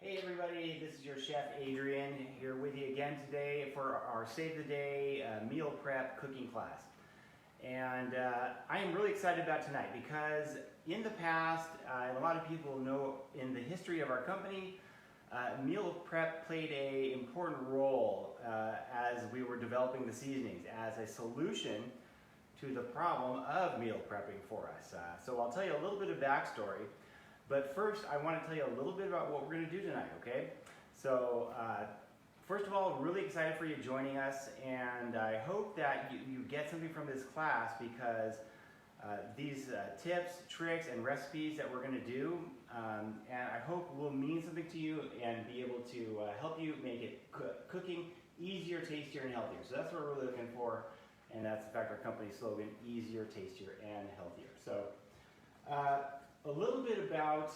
Hey everybody, this is your chef Adrian here with you again today for our Save the Day meal prep cooking class. And I am really excited about tonight because in the past, a lot of people know in the history of our company, meal prep played an important role as we were developing the seasonings as a solution to the problem of meal prepping for us. So I'll tell you a little bit of backstory. But first, I want to tell you a little bit about what we're going to do tonight, okay? So, first of all, really excited for you joining us, and I hope that you get something from this class because these tips, tricks, and recipes that we're going to do, and I hope will mean something to you and be able to help you make it cooking easier, tastier, and healthier. So that's what we're really looking for, and that's in fact our company slogan, easier, tastier, and healthier. So. A little bit about,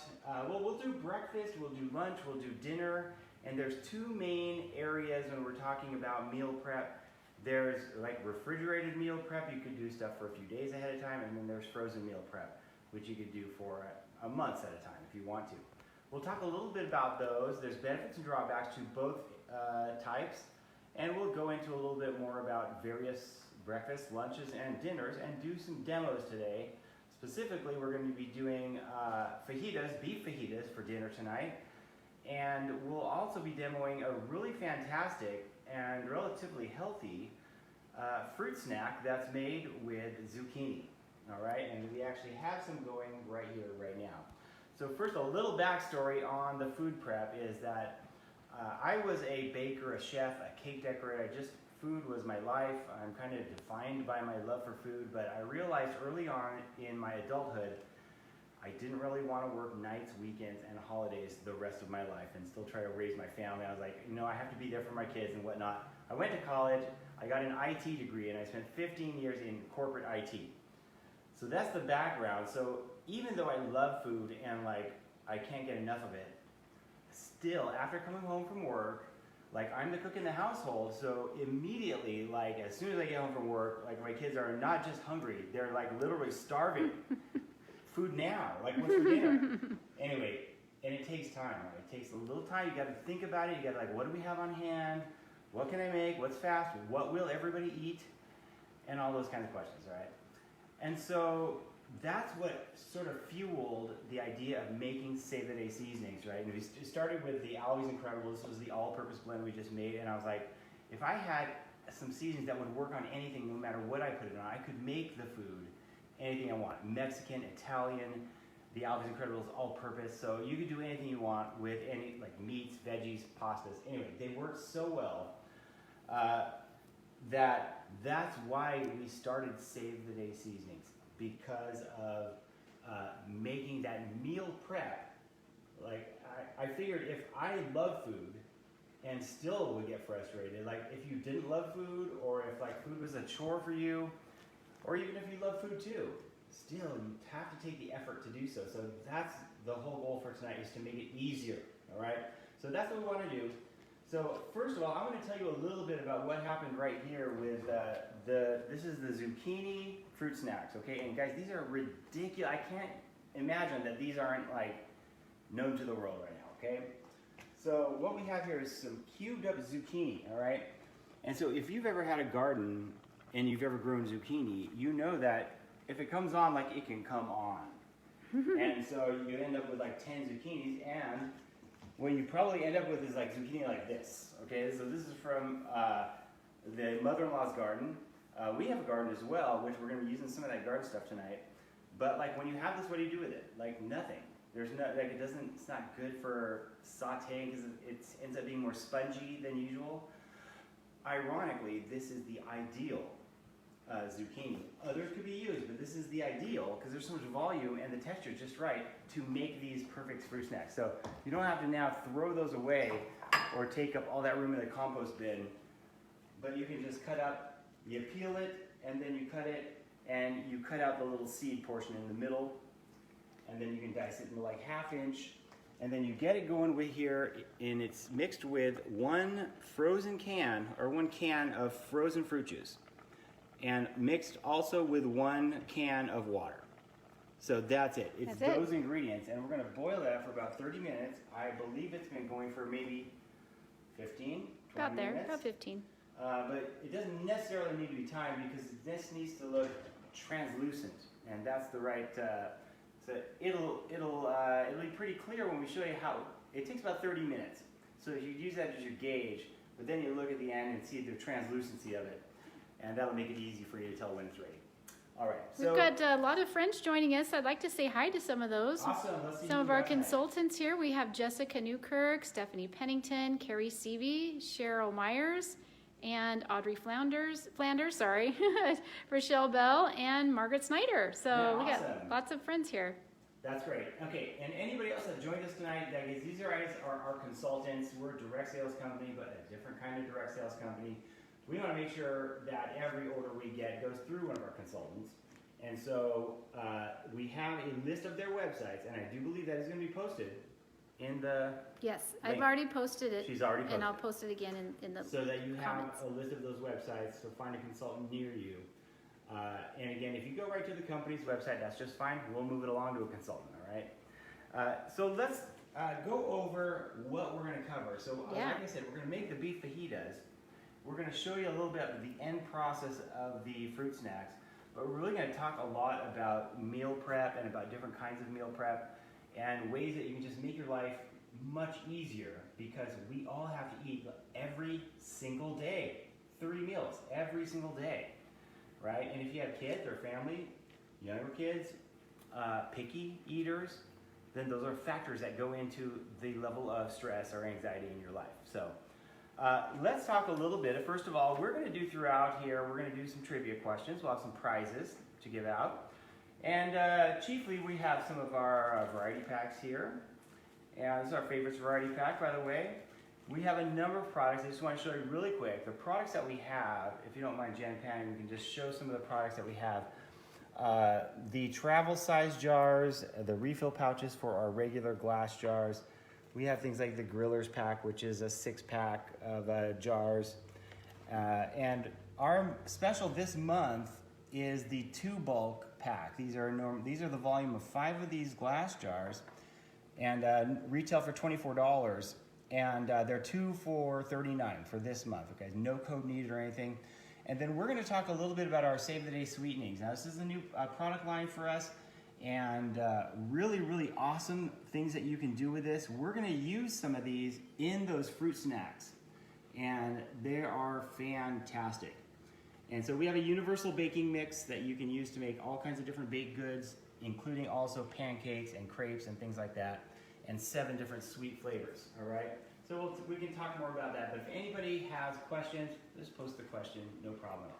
well, we'll do breakfast, we'll do lunch, we'll do dinner, and there's two main areas when we're talking about meal prep. There's like refrigerated meal prep, you could do stuff for a few days ahead of time, and then there's frozen meal prep, which you could do for months at a time if you want to. We'll talk a little bit about those. There's benefits and drawbacks to both types, and we'll go into a little bit more about various breakfasts, lunches, and dinners, and do some demos today. Specifically, we're going to be doing fajitas, beef fajitas for dinner tonight, and we'll also be demoing a really fantastic and relatively healthy fruit snack that's made with zucchini, all right? And we actually have some going right here, right now. So first, a little backstory on the food prep is that I was a baker, a chef, a cake decorator. Food was my life. I'm kind of defined by my love for food, but I realized early on in my adulthood, I didn't really want to work nights, weekends, and holidays the rest of my life and still try to raise my family. I was like, you know, I have to be there for my kids and whatnot. I went to college, I got an IT degree, and I spent 15 years in corporate IT. So that's the background. So even though I love food and like I can't get enough of it, still after coming home from work, like I'm the cook in the household, so immediately, like as soon as I get home from work, like my kids are not just hungry, they're like literally starving. Food now, like what's for dinner? Anyway, and it takes time, right? It takes a little time, you gotta think about it, you gotta like, what do we have on hand? What can I make? What's fast? What will everybody eat? And all those kinds of questions, right? And so that's what sort of fueled the idea of making Save the Day seasonings, right? And we started with the Always Incredible. This was the all-purpose blend we just made, and I was like, if I had some seasonings that would work on anything, no matter what I put it on, I could make the food anything I want. Mexican, Italian, the Always Incredible is all-purpose, so you could do anything you want with any, like meats, veggies, pastas. Anyway, they work so well that's why we started Save the Day seasonings. Because of making that meal prep, like I figured if I love food and still would get frustrated, like if you didn't love food or if like food was a chore for you, or even if you love food too, still you have to take the effort to do so. So that's the whole goal for tonight, is to make it easier, all right? So that's what we want to do. So first of all, I'm going to tell you a little bit about what happened right here with this is the zucchini fruit snacks, okay? And guys, these are ridiculous. I can't imagine that these aren't like known to the world right now, okay? So what we have here is some cubed up zucchini, all right? And so if you've ever had a garden and you've ever grown zucchini, you know that if it comes on, like it can come on. And so you end up with like 10 zucchinis, and what you probably end up with is like zucchini like this, okay? So this is from the mother-in-law's garden. We have a garden as well, which we're going to be using some of that garden stuff tonight. But like when you have this, what do you do with it? Like nothing. There's no, like it's not good for sauteing because it ends up being more spongy than usual. Ironically, this is the ideal zucchini. Others could be used, but this is the ideal because there's so much volume and the texture is just right to make these perfect fruit snacks. So you don't have to now throw those away or take up all that room in the compost bin, but you can just cut up, you peel it, and then you cut it, and you cut out the little seed portion in the middle, and then you can dice it into like 1/2 inch, and then you get it going with here, and it's mixed with one can of frozen fruit juice, and mixed also with 1 can of water. So that's it. It's That's those ingredients, and we're going to boil that for about 30 minutes. I believe it's been going for maybe 15, 20 About there, minutes. about 15. But it doesn't necessarily need to be timed because this needs to look translucent, and that's the right. So it'll be pretty clear when we show you how. It takes about 30 minutes. So you use that as your gauge, but then you look at the end and see the translucency of it, and that'll make it easy for you to tell when it's ready. All right. So We've got a lot of friends joining us. I'd like to say hi to some of those. awesome. Let's see Some who of we our got tonight. consultants here. We have Jessica Newkirk, Stephanie Pennington, Carrie Seavey, Cheryl Myers, and Audrey Flanders, Rochelle Bell, and Margaret Snyder. So Yeah, we got awesome. lots of friends here. That's great. Okay, and anybody else that joined us tonight, that is, these guys are our consultants. We're a direct sales company, but a different kind of direct sales company. We want to make sure that every order we get goes through one of our consultants. And so we have a list of their websites, and I do believe that is going to be posted in the Yes, link. I've already posted it. She's already posted And I'll it. post it again in the So that you have comments. a list of those websites, so find a consultant near you. And again, if you go right to the company's website, that's just fine. We'll move it along to a consultant, all right? So let's go over what we're going to cover. So like I said, we're going to make the beef fajitas. We're going to show you a little bit of the end process of the fruit snacks, but we're really going to talk a lot about meal prep and about different kinds of meal prep and ways that you can just make your life much easier, because we all have to eat every single day, 3 meals every single day, right? And if you have kids or family, younger kids, picky eaters, then those are factors that go into the level of stress or anxiety in your life. So let's talk a little bit. First of all, we're going to do throughout here, we're going to do some trivia questions. We'll have some prizes to give out. And chiefly, we have some of our variety packs here. And this is our favorites variety pack, by the way. We have a number of products. I just want to show you really quick. The products that we have, if you don't mind Jan panning, we can just show some of the products that we have. The travel size jars, the refill pouches for our regular glass jars. We have things like the Griller's pack, which is a 6-pack of jars. And our special this month is the 2 bulk pack. These are the volume of 5 of these glass jars, and retail for $24. And they're 2 for $39 for this month. Okay, no code needed or anything. And then we're going to talk a little bit about our Save the Day Sweetenings. Now, this is a new product line for us, and really, really awesome things that you can do with this. We're going to use some of these in those fruit snacks, and they are fantastic. And so we have a universal baking mix that you can use to make all kinds of different baked goods, including also pancakes and crepes and things like that, and 7 different sweet flavors, all right? So we can talk more about that, but if anybody has questions, just post the question, no problem at all.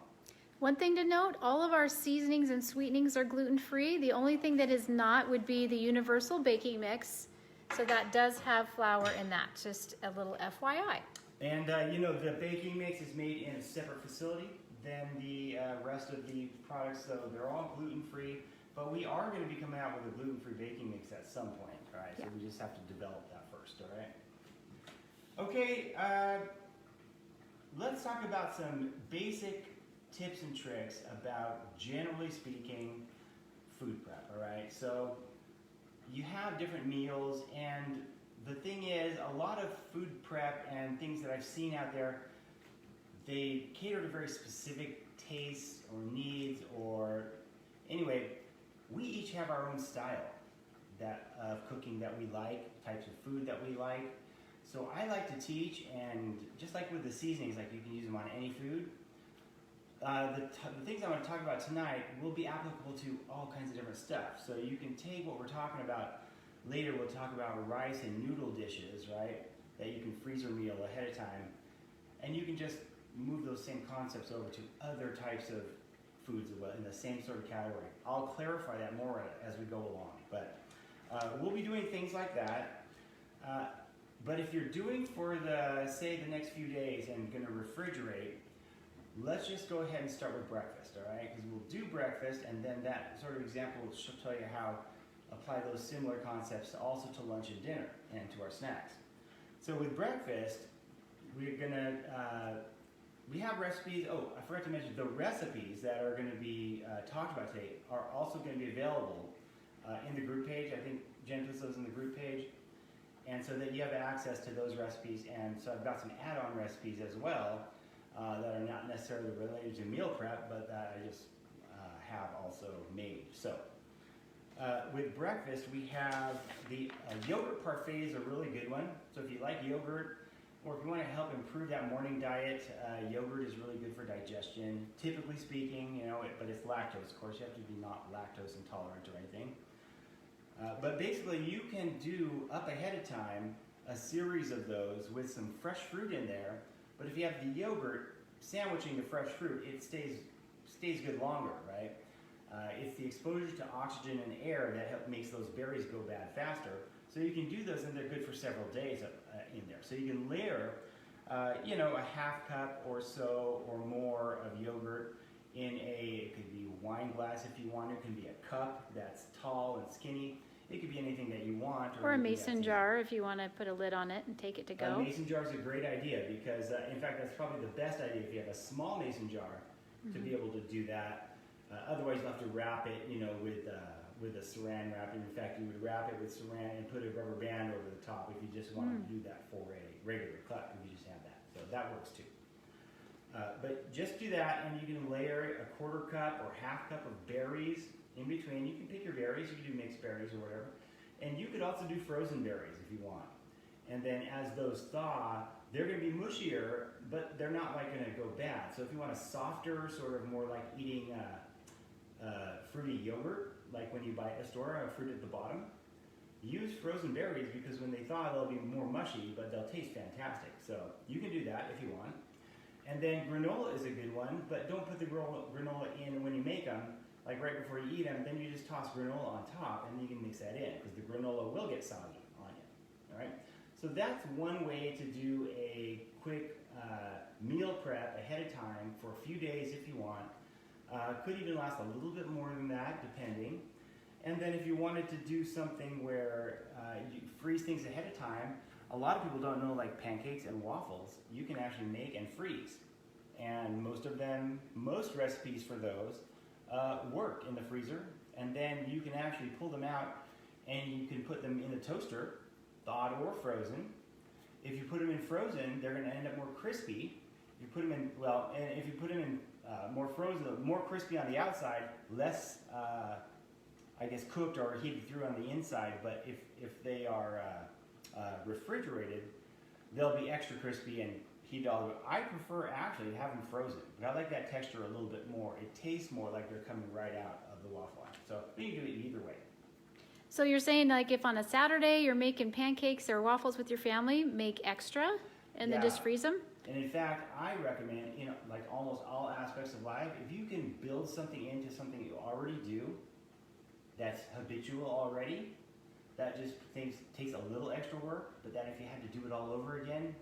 One thing to note, all of our seasonings and sweetenings are gluten-free. The only thing that is not would be the universal baking mix. So that does have flour in that, just a little FYI. And you know, the baking mix is made in a separate facility than the rest of the products, so they're all gluten-free, but we are going to be coming out with a gluten-free baking mix at some point, all right? So we just have to develop that first, all right? Okay, let's talk about some basic tips and tricks about, generally speaking, food prep, all right? So you have different meals, and the thing is, a lot of food prep and things that I've seen out there, they cater to very specific tastes or needs, or anyway, we each have our own style of cooking that we like, types of food that we like. So I like to teach, and just like with the seasonings, like you can use them on any food, the things I'm going to talk about tonight will be applicable to all kinds of different stuff. So you can take what we're talking about later. We'll talk about rice and noodle dishes, right, that you can freeze your meal ahead of time, and you can just move those same concepts over to other types of foods in the same sort of category. I'll clarify that more as we go along, but we'll be doing things like that. But if you're doing for say the next few days and going to refrigerate, let's just go ahead and start with breakfast, all right? Because we'll do breakfast, and then that sort of example will tell you how apply those similar concepts also to lunch and dinner and to our snacks. So with breakfast, we're gonna we have recipes. Oh, I forgot to mention the recipes that are going to be talked about today are also going to be available in the group page. I think Jen puts those in the group page. And so that you have access to those recipes. And so I've got some add-on recipes as well that are not necessarily related to meal prep, but that I just have also made. So with breakfast, we have the yogurt parfait is a really good one. So if you like yogurt, or if you want to help improve that morning diet, yogurt is really good for digestion. Typically speaking, you know, but it's lactose. Of course, you have to be not lactose intolerant or anything. But basically, you can do up ahead of time a series of those with some fresh fruit in there. But if you have the yogurt sandwiching the fresh fruit, it stays good longer, right? It's the exposure to oxygen and air that makes those berries go bad faster. So you can do those, and they're good for several days in there. So you can layer, you know, a half cup or so or more of yogurt in it could be a wine glass if you want. It can be a cup that's tall and skinny. It could be anything that you want. Or a mason jar if you want to put a lid on it and take it to go. A mason jar is a great idea because, in fact, that's probably the best idea if you have a small mason jar to be able to do that. Otherwise, you'll have to wrap it, you know, with a saran wrap. In fact, you would wrap it with saran and put a rubber band over the top if you just wanted to do that for a regular cut. You just have that. So that works too. But just do that, and you can layer a quarter cup or half cup of berries in between. You can pick your berries. You can do mixed berries or whatever. And you could also do frozen berries if you want. And then as those thaw, they're going to be mushier, but they're not like going to go bad. So if you want a softer, sort of more like eating fruity yogurt, like when you buy at a store, a fruit at the bottom, use frozen berries because when they thaw, they'll be more mushy, but they'll taste fantastic. So you can do that if you want. And then granola is a good one, but don't put the granola in when you make them, like right before you eat them. Then you just toss granola on top, and you can mix that in because the granola will get soggy on it. All right. So that's one way to do a quick meal prep ahead of time for a few days if you want. Could even last a little bit more than that, depending. And then if you wanted to do something where you freeze things ahead of time, a lot of people don't know, like pancakes and waffles, you can actually make and freeze. And most recipes for those work in the freezer. And then you can actually pull them out and you can put them in the toaster, thawed or frozen. If you put them in frozen, they're going to end up more crispy. You put them in, and if you put them in more frozen, more crispy on the outside, less, I guess, cooked or heated through on the inside. But if they are refrigerated, they'll be extra crispy and heated all the way. I prefer actually to have them frozen, but I like that texture a little bit more. It tastes more like they're coming right out of the waffle iron. So you can do it either way. So you're saying, like, if on a Saturday you're making pancakes or waffles with your family, make extra and then just freeze them? And in fact, I recommend, you know, like almost all aspects of life, if you can build something into something you already do that's habitual already, that just takes a little extra work, but then if you had to do it all over again,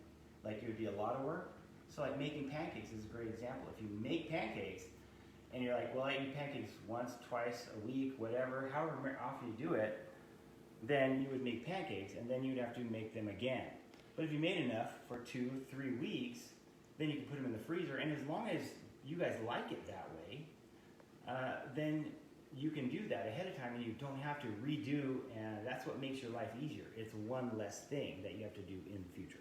like it would be a lot of work. So like making pancakes is a great example. If you make pancakes and you're like, well, I eat pancakes once, twice a week, whatever, however often you do it, then you would make pancakes and then you'd have to make them again. But if you made enough for 2-3 weeks, then you can put them in the freezer. And as long as you guys like it that way, then you can do that ahead of time and you don't have to redo, and that's what makes your life easier. It's one less thing that you have to do in the future.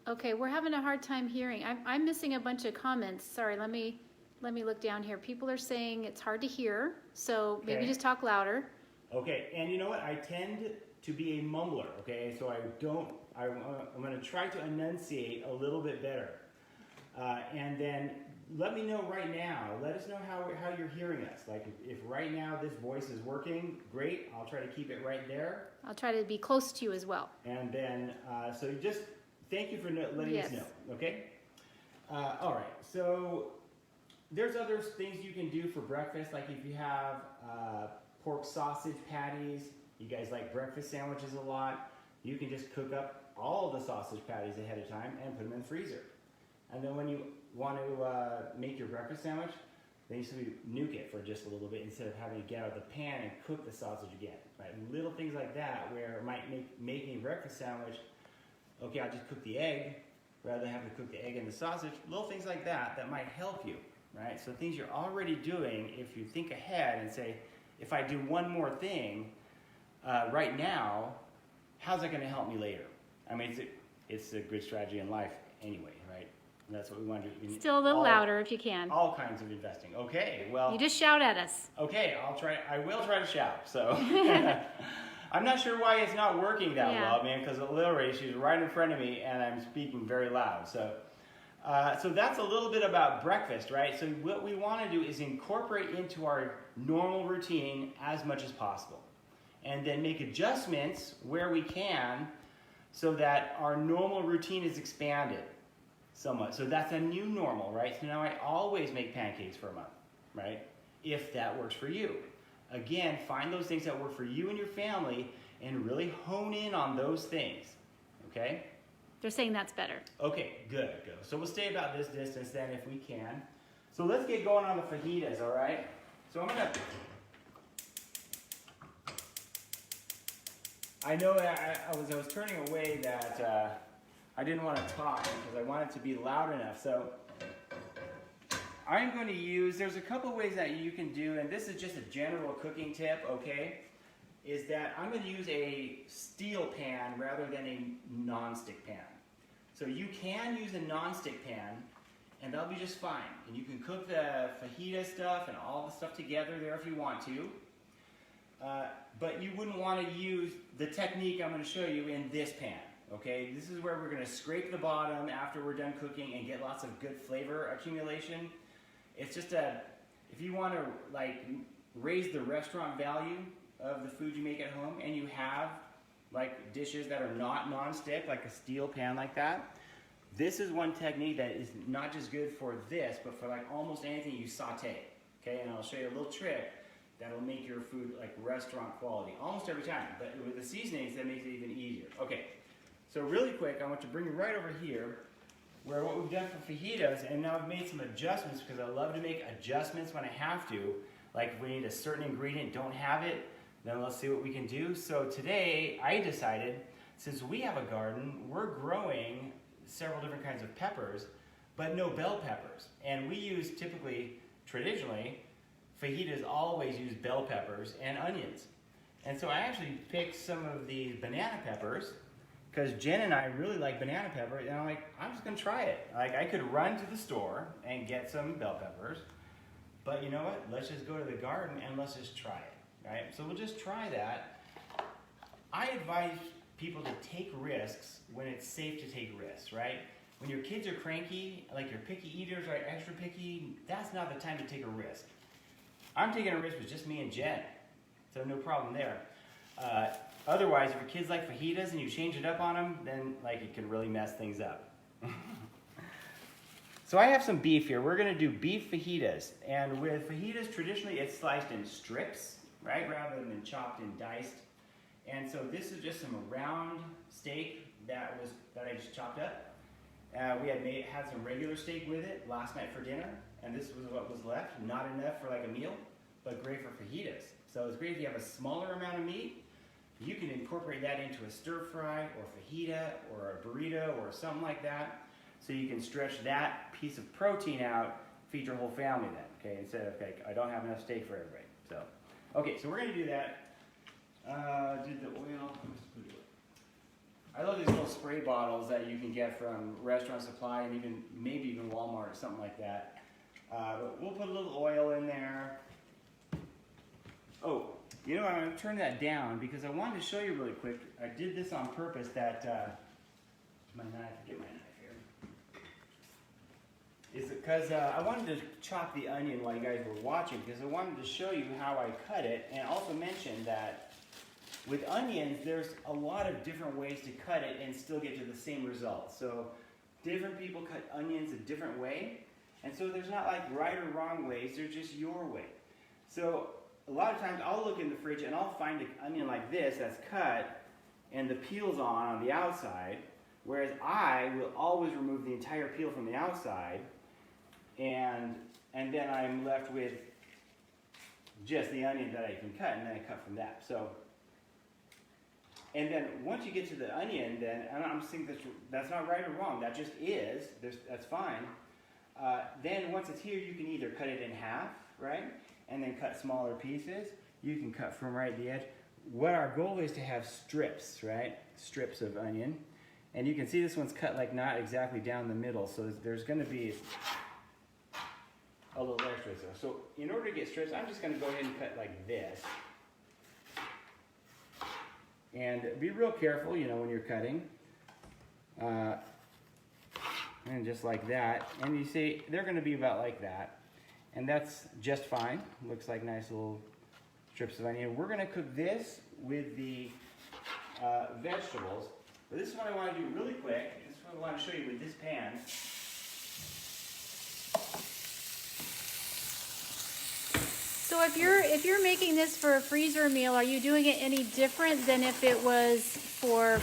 Okay, we're having a hard time hearing. I'm missing a bunch of comments. Sorry, let me look down here. People are saying it's hard to hear, so maybe just talk louder. Okay, and you know what? I tend to be a mumbler, okay? So I'm going to try to enunciate a little bit better. And then let me know right now. Let us know how you're hearing us. Like if right now this voice is working, great. I'll try to keep it right there. I'll try to be close to you as well. And then, so just thank you for letting us know, okay? All right, so there's other things you can do for breakfast. Like if you have pork sausage patties, you guys like breakfast sandwiches a lot, you can just cook up all the sausage patties ahead of time and put them in the freezer. And then when you want to make your breakfast sandwich, then you simply nuke it for just a little bit instead of having to get out of the pan and cook the sausage again. Right? Little things like that where it might make making a breakfast sandwich, okay, I'll just cook the egg rather than having to cook the egg and the sausage. Little things like that might help you. Right? So things you're already doing, if you think ahead and say, if I do one more thing, right now, how's that going to help me later? I mean, it's a good strategy in life anyway, right? And that's what we want to do. Still a little louder if you can. All kinds of investing. Okay, well. You just shout at us. Okay, I will try to shout. So I'm not sure why it's not working that well, man, because literally she's right in front of me and I'm speaking very loud. So that's a little bit about breakfast, right? So what we want to do is incorporate into our normal routine as much as possible. And then make adjustments where we can so that our normal routine is expanded somewhat. So that's a new normal, right? So now I always make pancakes for a month, right? If that works for you. Again, find those things that work for you and your family and really hone in on those things, okay? They're saying that's better. Okay, good. So we'll stay about this distance then if we can. So let's get going on the fajitas, all right? So I'm gonna... I know that I was turning away that I didn't want to talk because I wanted to be loud enough. So I'm going to use, there's a couple ways that you can do, and this is just a general cooking tip, okay, is that I'm going to use a steel pan rather than a non-stick pan. So you can use a non-stick pan, and that'll be just fine. And you can cook the fajita stuff and all the stuff together there if you want to. But you wouldn't want to use the technique I'm going to show you in this pan. Okay, this is where we're going to scrape the bottom after we're done cooking and get lots of good flavor accumulation. It's just if you want to like raise the restaurant value of the food you make at home and you have like dishes that are not non-stick, like a steel pan like that, this is one technique that is not just good for this, but for like almost anything you saute. Okay, and I'll show you a little trick that'll make your food like restaurant quality almost every time. But with the seasonings, that makes it even easier. Okay. So really quick, I want to bring you right over here where what we've done for fajitas, and now I've made some adjustments because I love to make adjustments when I have to. Like if we need a certain ingredient, don't have it, then let's see what we can do. So today I decided, since we have a garden, we're growing several different kinds of peppers, but no bell peppers. And we use traditionally, fajitas always use bell peppers and onions. And so I actually picked some of these banana peppers, because Jen and I really like banana pepper, and I'm like, I'm just going to try it. Like, I could run to the store and get some bell peppers, but you know what? Let's just go to the garden and let's just try it, right? So we'll just try that. I advise people to take risks when it's safe to take risks, right? When your kids are cranky, like you're picky eaters or extra picky, that's not the time to take a risk. I'm taking a risk with just me and Jen, so no problem there. Otherwise, if your kids like fajitas and you change it up on them, then like it can really mess things up. So I have some beef here. We're going to do beef fajitas. And with fajitas, traditionally it's sliced in strips, right, rather than chopped and diced. And so this is just some round steak that I just chopped up. We had some regular steak with it last night for dinner, and this was what was left. Not enough for like a meal, but great for fajitas. So it's great if you have a smaller amount of meat. You can incorporate that into a stir fry or fajita or a burrito or something like that. So you can stretch that piece of protein out, feed your whole family then, okay? Instead of, okay, I don't have enough steak for everybody. So, okay, so we're gonna do that. Did the oil, I love these little spray bottles that you can get from Restaurant Supply and maybe even Walmart or something like that. But we'll put a little oil in there. Oh, you know, I'm going to turn that down because I wanted to show you really quick. I did this on purpose that, my knife, get my knife here. Is because I wanted to chop the onion while you guys were watching because I wanted to show you how I cut it and also mention that with onions, there's a lot of different ways to cut it and still get to the same result. So different people cut onions a different way. And so there's not like right or wrong ways, there's just your way. So a lot of times I'll look in the fridge and I'll find an onion like this that's cut and the peel's on the outside, whereas I will always remove the entire peel from the outside and then I'm left with just the onion that I can cut and then I cut from that. So, and then once you get to the onion, then and I'm saying that's not right or wrong, that just is, that's fine. Then once it's here, you can either cut it in half, right? And then cut smaller pieces. You can cut from right at the edge. what our goal is to have strips, right? Strips of onion. And you can see this one's cut like not exactly down the middle, so there's gonna be a little extra. So in order to get strips, I'm just gonna go ahead and cut like this. And be real careful, you know, when you're cutting. And just like that. And you see, they're gonna be about like that. And that's just fine. Looks like nice little strips of onion. We're gonna cook this with the vegetables. But this is what I want to do really quick. This is what I want to show you with this pan. So if you're making this for a freezer meal, are you doing it any different than if it was for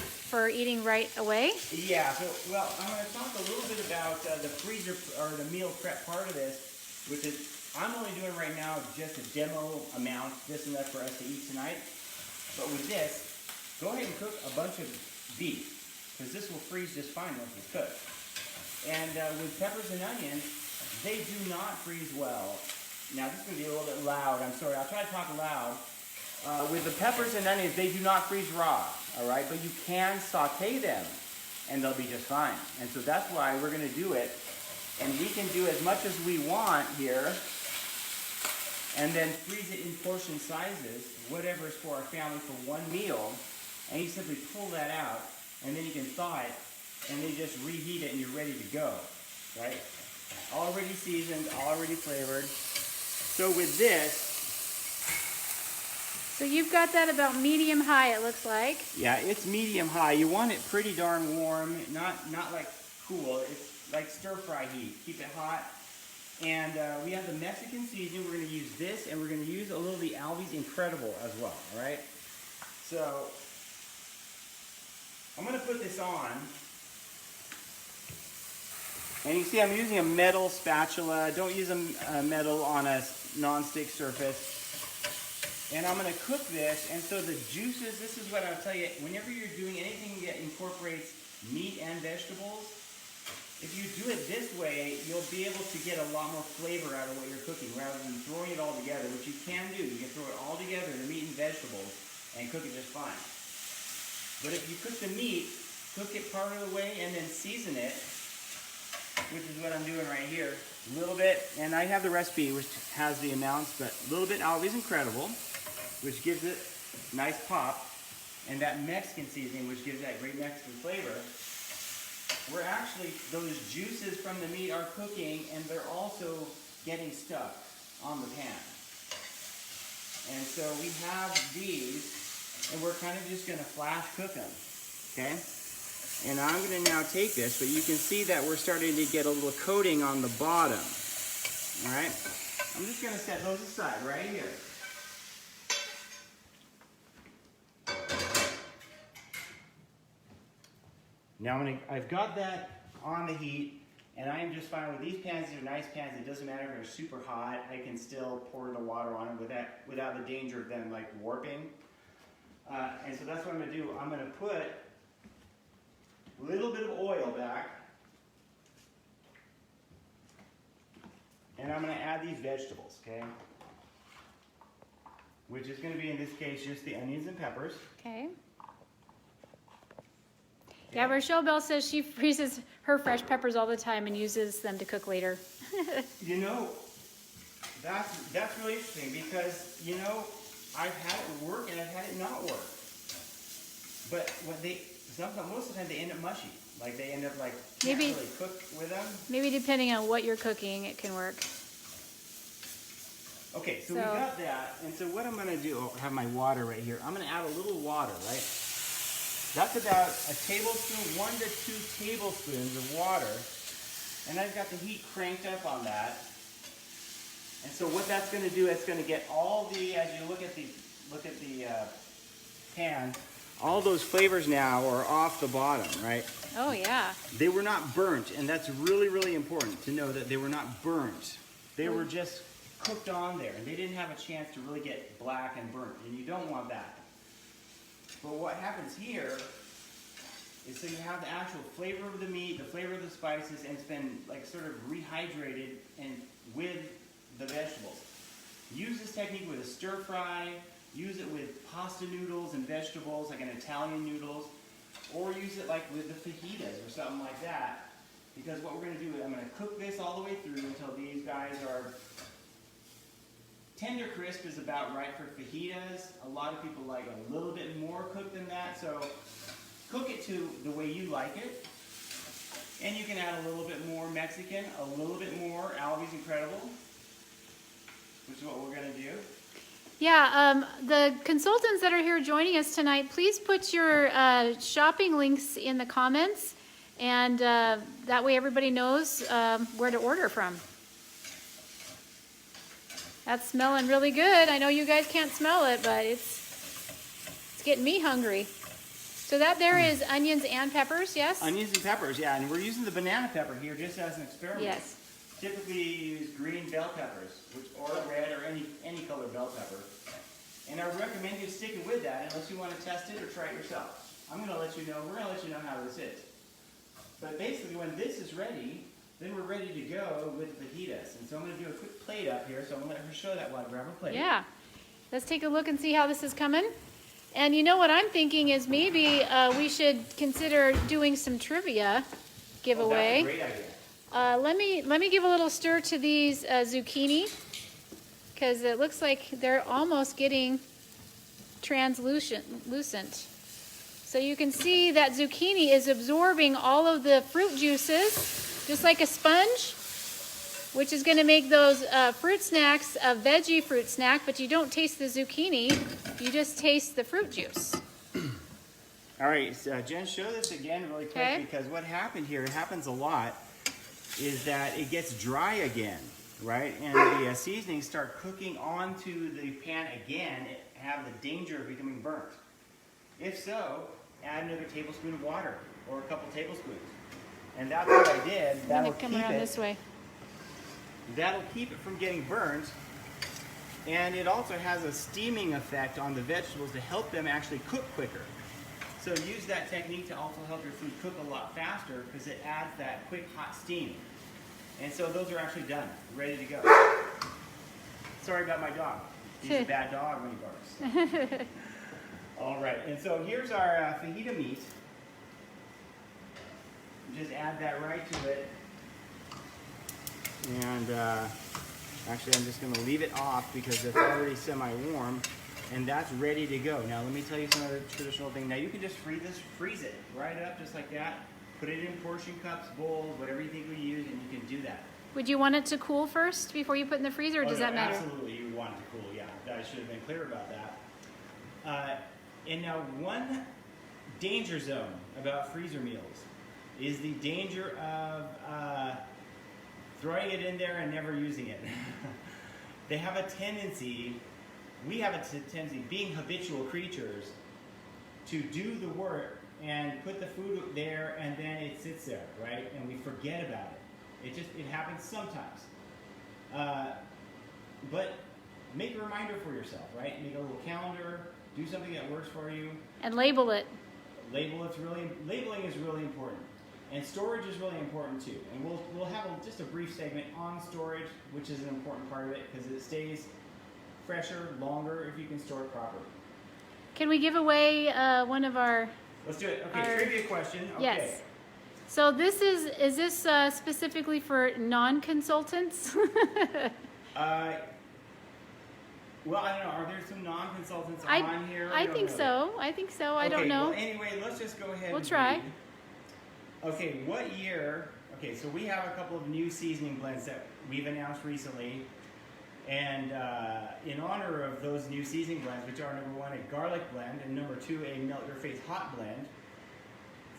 eating right away? Yeah. So well, I'm going to talk a little bit about the freezer or the meal prep part of this, which is I'm only doing right now just a demo amount, just enough for us to eat tonight. But with this, go ahead and cook a bunch of beef, because this will freeze just fine once it's cooked. And with peppers and onions, they do not freeze well. Now this is going to be a little bit loud, I'm sorry, I'll try to talk loud. With the peppers and onions, they do not freeze raw, all right? But you can saute them, and they'll be just fine. And so that's why we're going to do it. And we can do as much as we want here, and then freeze it in portion sizes, whatever is for our family for one meal. And you simply pull that out, and then you can thaw it, and then you just reheat it, and you're ready to go, right? Already seasoned, already flavored. So with this... So you've got that about medium-high, it looks like. Yeah, it's medium-high. You want it pretty darn warm, not like cool. It's like stir-fry heat. Keep it hot. And we have the Mexican seasoning. We're going to use this, and we're going to use a little of the Albi's Incredible as well, all right? So... I'm going to put this on, and you see I'm using a metal spatula. Don't use a metal on a non-stick surface. And I'm going to cook this, and so the juices, this is what I'll tell you, whenever you're doing anything that incorporates meat and vegetables, if you do it this way, you'll be able to get a lot more flavor out of what you're cooking rather than throwing it all together, which you can do. You can throw it all together, the meat and vegetables, and cook it just fine. But if you cook the meat, cook it part of the way and then season it, which is what I'm doing right here. A little bit, and I have the recipe which has the amounts, but a little bit Always Incredible, which gives it nice pop, and that Mexican seasoning, which gives that great Mexican flavor. We're actually, those juices from the meat are cooking, and they're also getting stuck on the pan. And so we have these, and we're kind of just going to flash cook them, okay? And I'm going to now take this, but you can see that we're starting to get a little coating on the bottom, all right? I'm just going to set those aside right here. Now I've got that on the heat, and I am just fine with these pans. These are nice pans. It doesn't matter if they're super hot. I can still pour the water on them without the danger of them like warping. And so that's what I'm going to do. I'm going to put a little bit of oil back, and I'm going to add these vegetables, okay? Which is going to be, in this case, just the onions and peppers. Okay. Yeah, Rochelle Bell says she freezes her fresh peppers all the time and uses them to cook later. You know, that's really interesting because, you know, I've had it work and I've had it not work. But when most of the time they end up mushy. Like they end up like can't really cook with them. Maybe depending on what you're cooking, it can work. Okay, so we got that. And so what I'm going to do, I have my water right here. I'm going to add a little water, right? That's about a tablespoon, 1 to 2 tablespoons of water. And I've got the heat cranked up on that. And so what that's going to do, it's going to get all the, as you look at the pan, all those flavors now are off the bottom, right? Oh, yeah. They were not burnt, and that's really, really important to know that they were not burnt. They were just cooked on there, and they didn't have a chance to really get black and burnt, and you don't want that. But what happens here is so you have the actual flavor of the meat, the flavor of the spices, and it's been like sort of rehydrated and with the vegetables. Use this technique with a stir fry. use it with pasta noodles and vegetables, like an Italian noodles, or use it like with the fajitas or something like that. Because what we're going to do is I'm going to cook this all the way through until these guys are tender crisp is about right for fajitas. A lot of people like a little bit more cooked than that, so cook it to the way you like it. And you can add a little bit more Mexican, a little bit more Alvy's Incredible, which is what we're going to do. Yeah, the consultants that are here joining us tonight, please put your shopping links in the comments, and that way everybody knows where to order from. That's smelling really good. I know you guys can't smell it, but it's getting me hungry. So that there is onions and peppers, yes? Onions and peppers, yeah, and we're using the banana pepper here just as an experiment. Yes. Typically you use green bell peppers, or red, or any color bell pepper. And I recommend you sticking with that unless you want to test it or try it yourself. I'm going to let you know, we're going to let you know how this is. But basically when this is ready, then we're ready to go with the fajitas. And so I'm going to do a quick plate up here, so I'm going to let her show that while I grab her plate. Yeah. Let's take a look and see how this is coming. And you know what I'm thinking is maybe we should consider doing some trivia giveaway. Oh, that's a great idea. Let me give a little stir to these zucchini, because it looks like they're almost getting translucent. So you can see that zucchini is absorbing all of the fruit juices, just like a sponge, which is going to make those fruit snacks a veggie fruit snack, but you don't taste the zucchini, you just taste the fruit juice. All right, so Jen, show this again really quick, because what happened here, it happens a lot, is that it gets dry again, right? And the seasonings start cooking onto the pan again, and have the danger of becoming burnt. If so, add another tablespoon of water, or a couple tablespoons. And that's what I did. I'm going to come around this way. That'll keep it from getting burnt, and it also has a steaming effect on the vegetables to help them actually cook quicker. So use that technique to also help your food cook a lot faster, because it adds that quick hot steam. And so those are actually done, ready to go. Sorry about my dog. He's a bad dog when he barks. All right, and so here's our fajita meat. Just add that right to it. And actually I'm just going to leave it off because it's already semi-warm, and that's ready to go. Now let me tell you some other traditional thing. Now you can just freeze it right up just like that. Put it in portion cups, bowls, whatever you think we use, and you can do that. Would you want it to cool first before you put it in the freezer, or does that matter? Absolutely, you want it to cool, yeah. I should have been clear about that. And now one danger zone about freezer meals is the danger of throwing it in there and never using it. They have a tendency, we have a tendency, being habitual creatures, to do the work and put the food there and then it sits there, right? And we forget about it. It happens sometimes. But make a reminder for yourself, right? Make a little calendar, do something that works for you. And label it. Labeling is really important. And storage is really important too. And we'll have just a brief segment on storage, which is an important part of it, because it stays fresher, longer if you can store it properly. Can we give away one of our... Let's do it. Okay, trivia question. Okay. Yes. So this is this specifically for non-consultants? Well, I don't know. Are there some non-consultants on here? I think so. I think so. I don't know. Well, anyway, let's just go ahead. We'll try. Read. Okay, what year? Okay, so we have a couple of new seasoning blends that we've announced recently. And in honor of those new seasoning blends, which are number one, a garlic blend, and number two, a melt your face hot blend,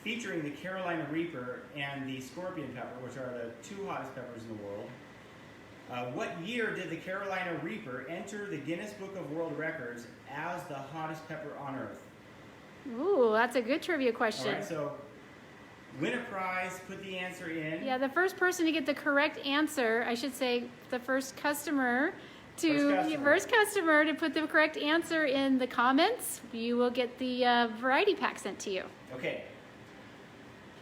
featuring the Carolina Reaper and the Scorpion pepper, which are the two hottest peppers in the world. What year did the Carolina Reaper enter the Guinness Book of World Records as the hottest pepper on Earth? Ooh, that's a good trivia question. All right, so win a prize, put the answer in. Yeah, the first person to get the correct answer, I should say the first customer to put the correct answer in the comments, you will get the variety pack sent to you. Okay.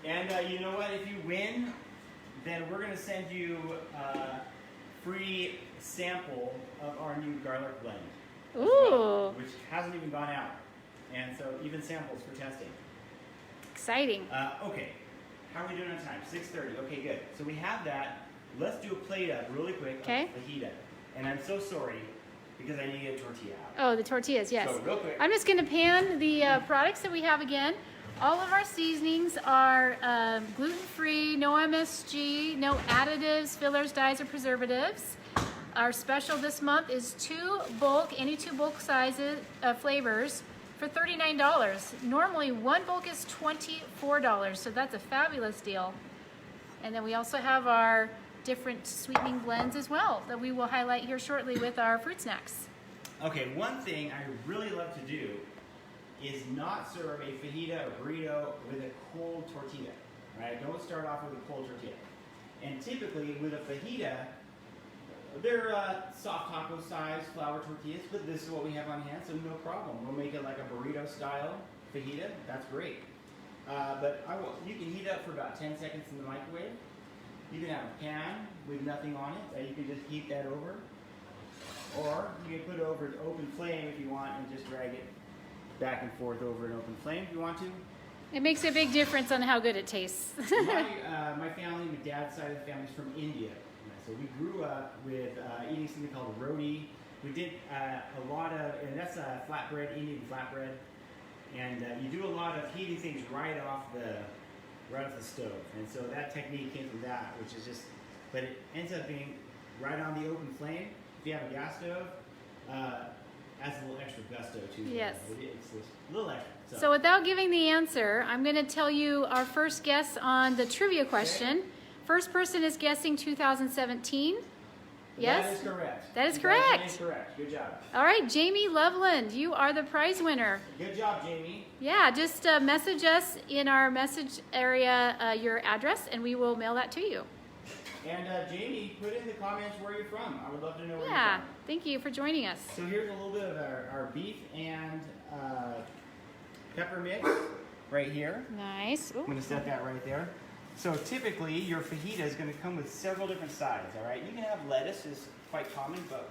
And you know what? If you win, then we're going to send you a free sample of our new garlic blend. as Ooh. well, which hasn't even gone out. And so even samples for testing. Exciting. Okay, how are we doing on time? 6:30. Okay, good. So we have that. Let's do a plate up really quick Okay. of fajita. And I'm so sorry because I need to get a tortilla out. Oh, the tortillas, yes. So real quick. I'm just going to pan the products that we have again. All of our seasonings are gluten-free, no MSG, no additives, fillers, dyes, or preservatives. Our special this month is any two bulk sizes flavors for $39. Normally, one bulk is $24, so that's a fabulous deal. And then we also have our different sweetening blends as well that we will highlight here shortly with our fruit snacks. Okay, one thing I really love to do is not serve a fajita or burrito with a cold tortilla. Right? Don't start off with a cold tortilla. And typically with a fajita, they're soft taco size flour tortillas, but this is what we have on hand, so no problem. We'll make it like a burrito style fajita. That's great. But you can heat it up for about 10 seconds in the microwave. You can have a pan with nothing on it that you can just heat that over. Or you can put it over an open flame if you want and just drag it back and forth over an open flame if you want to. It makes a big difference on how good it tastes. My family, my dad's side of the family is from India. So we grew up with eating something called roti. We did a lot of, and that's flatbread, Indian flatbread. And you do a lot of heating things right off the stove. And so that technique came from that, which is just, but it ends up being right on the open flame. If you have a gas stove, adds a little extra gusto to it. Yes. It's just a little extra. So without giving the answer, I'm going to tell you our first guess on the trivia question. Okay. First person is guessing 2017. Yes? That is correct. That is 2000 correct. is correct. Good job. All right, Jamie Loveland, you are the prize winner. Good job, Jamie. Yeah, just message us in our message area your address, and we will mail that to you. And Jamie, put in the comments where you're from. I would love to know where Yeah, you're from. thank you for joining us. So here's a little bit of our beef and pepper mix right here. Nice. I'm Ooh. going to set that right there. So typically your fajita is going to come with several different sides, all right? You can have lettuce, is quite common, but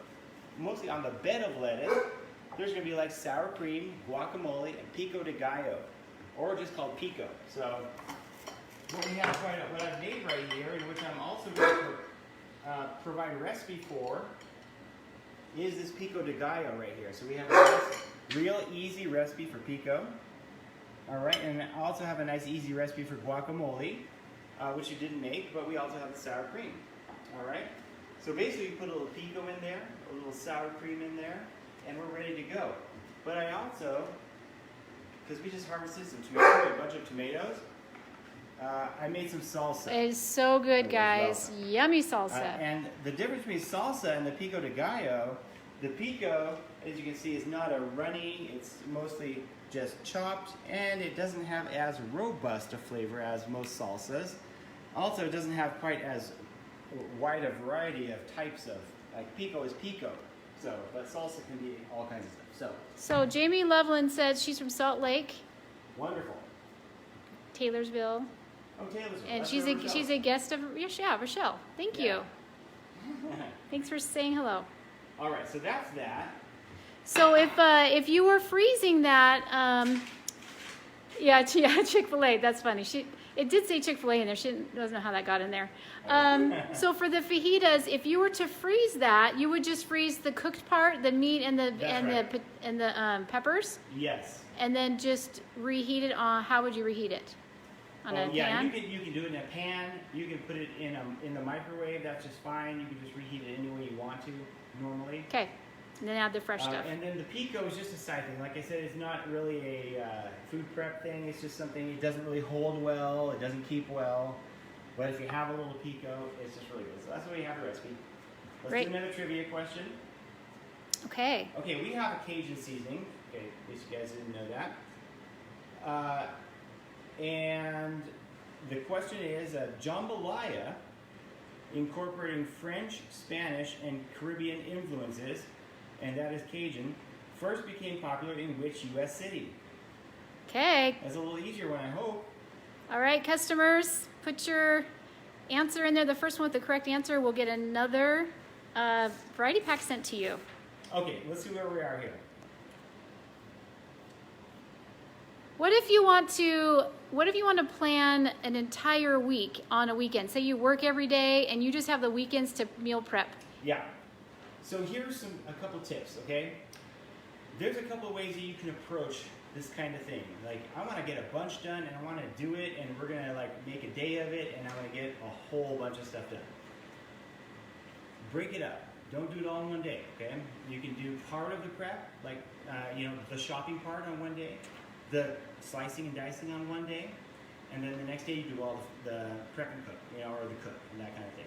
mostly on the bed of lettuce, there's going to be like sour cream, guacamole, and pico de gallo, or just called pico. So what we have, what I've made right here, and which I'm also going to provide a recipe for, is this pico de gallo right here. So we have a nice, real easy recipe for pico. All right, and I also have a nice easy recipe for guacamole, which you didn't make, but we also have the sour cream. All right, so basically you put a little pico in there, a little sour cream in there, and we're ready to go. But I also, because we just harvested some tomatoes, a bunch of tomatoes, I made some salsa. It is so good, guys. Yummy salsa. And the difference between salsa and the pico de gallo, the pico, as you can see, is not a runny, it's mostly just chopped, and it doesn't have as robust a flavor as most salsas. Also, it doesn't have quite as wide a variety of types of, like pico is pico, so, but salsa can be all kinds of stuff. So Jamie Loveland said she's from Salt Lake, Wonderful. Taylorsville, Oh, Taylorsville. and That's she's where a Rochelle. guest of Rochelle. Thank you. Thanks for saying hello. All right, so that's that. So if you were freezing that, yeah, Chick-fil-A. That's funny. It did say Chick-fil-A in there. She doesn't know how that got in there. So for the fajitas, if you were to freeze that, you would just freeze the cooked part, the meat and the peppers, Yes. and then just reheat it on. How would you reheat it? On a Yeah, pan? you can do it in a pan. You can put it in the microwave. That's just fine. You can just reheat it any way you want to normally. Okay. And then add the fresh stuff. And then the pico is just a side thing. Like I said, it's not really a food prep thing. It's just something, it doesn't really hold well. It doesn't keep well. But if you have a little pico, it's just really good. So that's why we have a recipe. Let's Great. do another trivia question. Okay. Okay, we have a Cajun seasoning. Okay, in case you guys didn't know that. And the question is jambalaya, incorporating French, Spanish, and Caribbean influences, and that is Cajun, first became popular in which U.S. city? Okay. That's a little easier one, I hope. All right, customers, put your answer in there. The first one with the correct answer will get another variety pack sent to you. Okay, let's see where we are here. What if you want to plan an entire week on a weekend? Say you work every day and you just have the weekends to meal prep. Yeah. So here's a couple tips, okay? There's a couple ways that you can approach this kind of thing. Like, I want to get a bunch done and I want to do it, and we're going to like make a day of it, and I'm going to get a whole bunch of stuff done. Break it up. Don't do it all in one day, okay? You can do part of the prep, like the shopping part on one day, the slicing and dicing on one day, and then the next day you do all the prep and cook, or the cook and that kind of thing.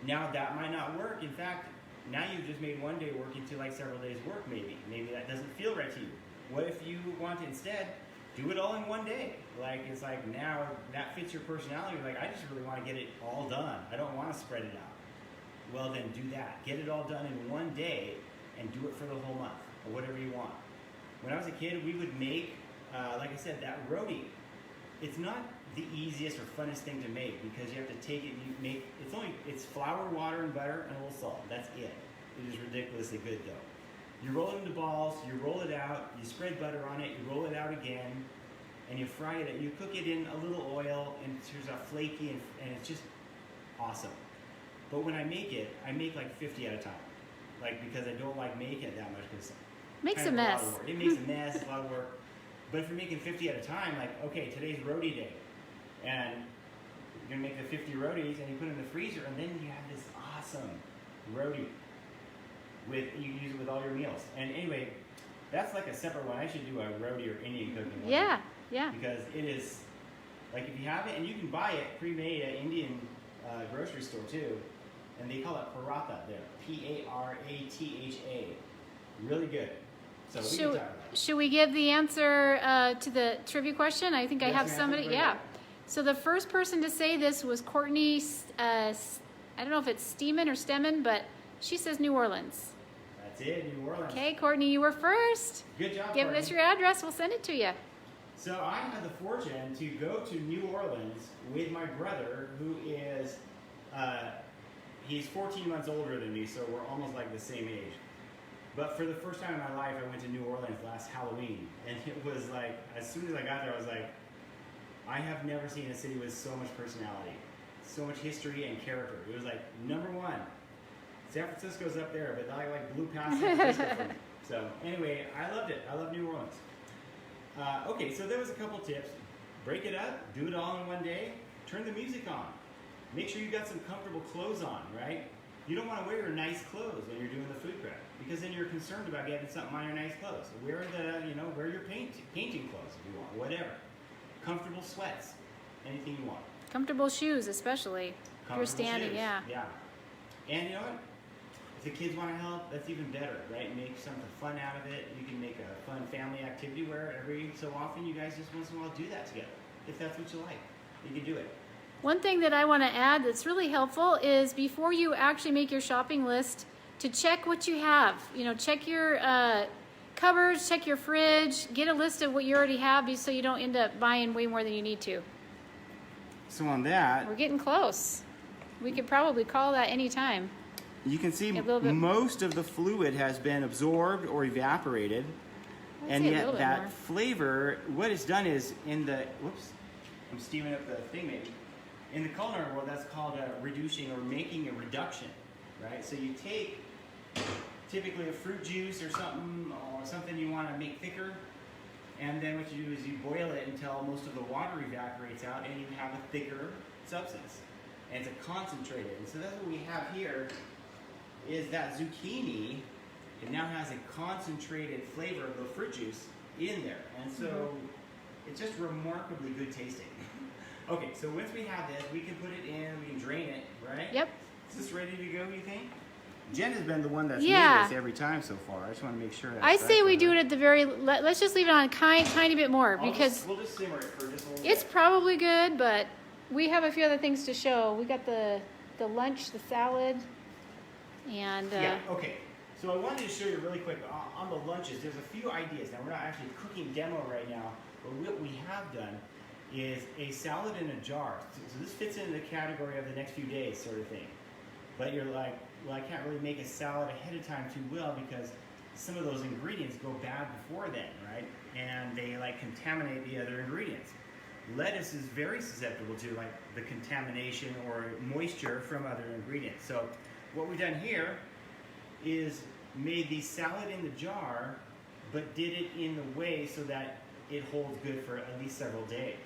Now that might not work. In fact, now you've just made one day work into like several days work maybe. Maybe that doesn't feel right to you. What if you want to instead do it all in one day? Like, it's like now that fits your personality. Like, I just really want to get it all done. I don't want to spread it out. Well, then do that. Get it all done in one day and do it for the whole month or whatever you want. When I was a kid, we would make, like I said, that roti. It's not the easiest or funnest thing to make because you have to take it, it's flour, water, and butter, and a little salt. That's it. It is ridiculously good though. You roll it into balls, you roll it out, you spread butter on it, you roll it out again, and you fry it. You cook it in a little oil, and it turns out flaky, and it's just awesome. But when I make it, I make like 50 at a time. Like, because I don't like making it that much because Makes a mess. It makes a mess, a lot of work. But if you're making 50 at a time, like, okay, today's roti day, and you're gonna make the 50 rotis, and you put it in the freezer, and then you have this awesome roti. You use it with all your meals. And anyway, that's like a separate one. I should do a roti or Indian cooking one. Yeah. Because it is, like, if you have it, and you can buy it pre-made at Indian grocery store too, and they call it paratha there, P-A-R-A-T-H-A. Really good. So we can talk about it. Should we give the answer to the trivia question? I think I have somebody. Yeah. So the first person to say this was Courtney. I don't know if it's Steeman or Stemmen, but she says New Orleans. That's it, New Orleans. Okay, Courtney, you were first. Good job, Give Courtney. us your address. We'll send it to you. So I had the fortune to go to New Orleans with my brother, who is, he's 14 months older than me, so we're almost like the same age. But for the first time in my life, I went to New Orleans last Halloween, and it was like, as soon as I got there, I was like, I have never seen a city with so much personality, so much history and character. It was like, number one, San Francisco's up there, but I like blew past San Francisco for me. So anyway, I loved it. I love New Orleans. Okay, so there was a couple tips. Break it up, do it all in one day, turn the music on. Make sure you got some comfortable clothes on, right? You don't want to wear your nice clothes when you're doing the food prep, because then you're concerned about getting something on your nice clothes. Wear wear your painting clothes if you want, whatever. Comfortable sweats, anything you want. Comfortable shoes, especially. If you're standing, shoes. yeah. Yeah. And you know what? If the kids want to help, that's even better, right? Make something fun out of it. You can make a fun family activity where every so often you guys just once in a while do that together. If that's what you like, you can do it. One thing that I want to add that's really helpful is before you actually make your shopping list, to check what you have. Check your cupboards, check your fridge, get a list of what you already have so you don't end up buying way more than you need to. So on that, we're getting close. We could probably call that any time. You can see most of the fluid has been absorbed or evaporated, and yet that flavor, what it's done is I'm steaming up the thing maybe. In the culinary world, that's called reducing or making a reduction, right? So you take typically a fruit juice or something you want to make thicker, and then what you do is you boil it until most of the water evaporates out, and you have a thicker substance. And it's a concentrated. And so that's what we have here is that zucchini. It now has a concentrated flavor of the fruit juice in there. And so it's just remarkably good tasting. Okay, so once we have this, we can put it in, we can drain it, right? Yep. Is this ready to go, you think? Jen has been the one that's made this every time so far. I just want to make sure that's I say we do it at the let's just leave it on a tiny bit more because we'll just simmer it for just a little it's bit. probably good, but we have a few other things to show. We got the lunch, the salad, and yeah, okay. So I wanted to show you really quick on the lunches. There's a few ideas. Now we're not actually cooking demo right now, but what we have done is a salad in a jar. So this fits into the category of the next few days sort of thing. but you're like, well, I can't really make a salad ahead of time too well because some of those ingredients go bad before then, right? And they like contaminate the other ingredients. Lettuce is very susceptible to like the contamination or moisture from other ingredients. So what we've done here is made the salad in the jar, but did it in the way so that it holds good for at least several days.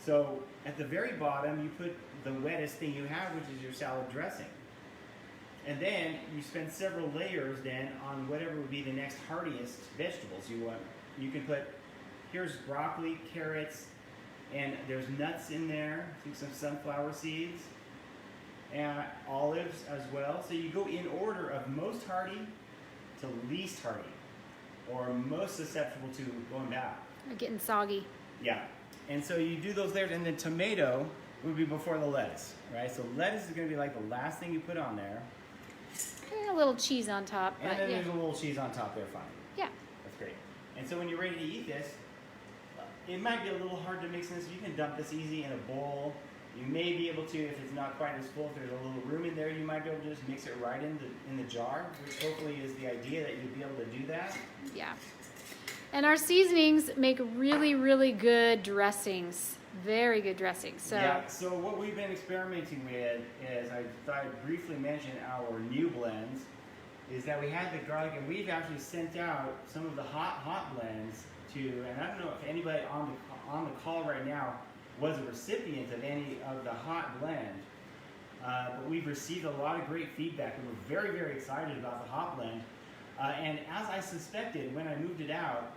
So at the very bottom, you put the wettest thing you have, which is your salad dressing. And then you spend several layers then on whatever would be the next hardiest vegetables you want. You can put, here's broccoli, carrots, and there's nuts in there, some sunflower seeds, and olives as well. So you go in order of most hardy to least hardy, or most susceptible to going bad. They're getting soggy. Yeah, and so you do those layers, and then tomato would be before the lettuce, right? So lettuce is going to be like the last thing you put on there. And a little cheese on top. And But then yeah. there's a little cheese on top there, fine. Yeah. That's great. And so when you're ready to eat this, it might be a little hard to mix this. You can dump this easy in a bowl. You may be able to, if it's not quite as full, if there's a little room in there, you might be able to just mix it right in the jar, which hopefully is the idea that you'd be able to do that. Yeah. And our seasonings make really, really good dressings. Very good dressings. So Yeah, so what we've been experimenting with is, I thought I'd briefly mention our new blends, is that we had the garlic, and we've actually sent out some of the hot blends to, and I don't know if anybody on the call right now was a recipient of any of the hot blend, but we've received a lot of great feedback, and we're very, very excited about the hot blend. And as I suspected when I moved it out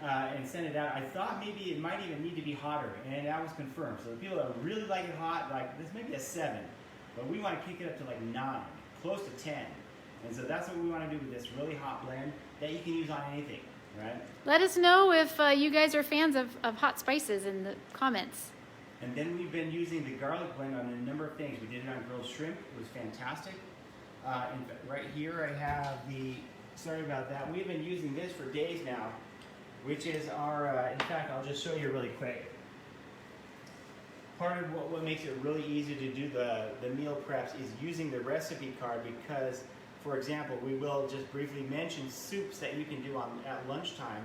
and sent it out, I thought maybe it might even need to be hotter, and that was confirmed. So the people that really like it hot, like this may be a 7, but we want to kick it up to like 9, close to 10. And so that's what we want to do with this really hot blend that you can use on anything, right? let us know if you guys are fans of hot spices in the comments. And then we've been using the garlic blend on a number of things. We did it on grilled shrimp. It was fantastic. Right here I have the, sorry about that, we've been using this for days now, which is our, in fact, I'll just show you really quick. Part of what makes it really easy to do the meal preps is using the recipe card because, for example, we will just briefly mention soups that you can do at lunchtime